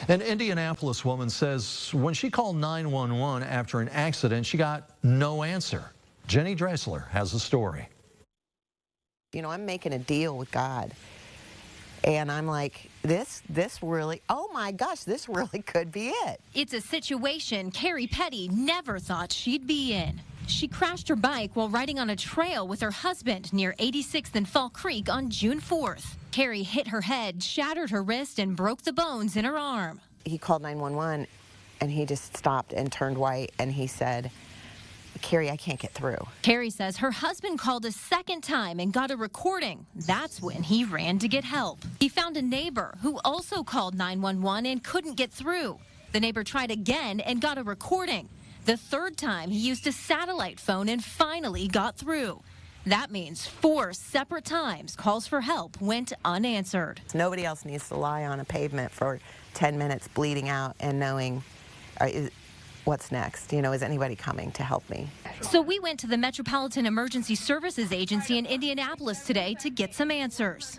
An Indianapolis woman says when she called 911 after an accident, she got no answer. Jenny Dressler has the story. You know, I'm making a deal with God. And I'm like, this really, oh my gosh, this really could be it. It's a situation Carrie Petty never thought she'd be in. She crashed her bike while riding on a trail with her husband near 86th and Fall Creek on June 4th. Carrie hit her head, shattered her wrist, and broke the bones in her arm. He called 911, and he just stopped and turned white, and he said, Carrie, I can't get through. Carrie says her husband called a second time and got a recording. That's when he ran to get help. He found a neighbor who also called 911 and couldn't get through. The neighbor tried again and got a recording. The third time, he used a satellite phone and finally got through. That means 4 separate times calls for help went unanswered. Nobody else needs to lie on a pavement for 10 minutes bleeding out and knowing what's next. You know, is anybody coming to help me? So we went to the Metropolitan Emergency Services Agency in Indianapolis today to get some answers.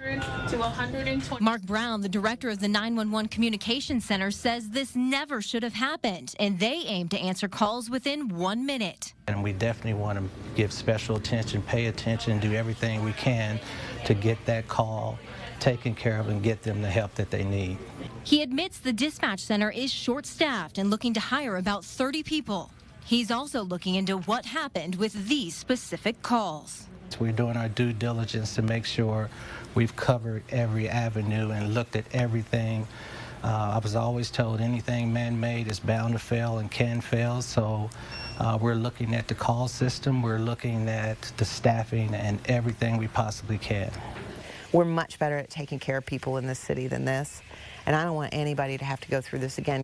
To 120. Mark Brown, the director of the 911 Communications Center, says this never should have happened, and they aim to answer calls within 1 minute. And we definitely want to give special attention, pay attention, do everything we can to get that call taken care of and get them the help that they need. He admits the dispatch center is short-staffed and looking to hire about 30 people. He's also looking into what happened with these specific calls. We're doing our due diligence to make sure we've covered every avenue and looked at everything. I was always told anything man-made is bound to fail and can fail, so we're looking at the call system, we're looking at the staffing and everything we possibly can. We're much better at taking care of people in this city than this, and I don't want anybody to have to go through this again.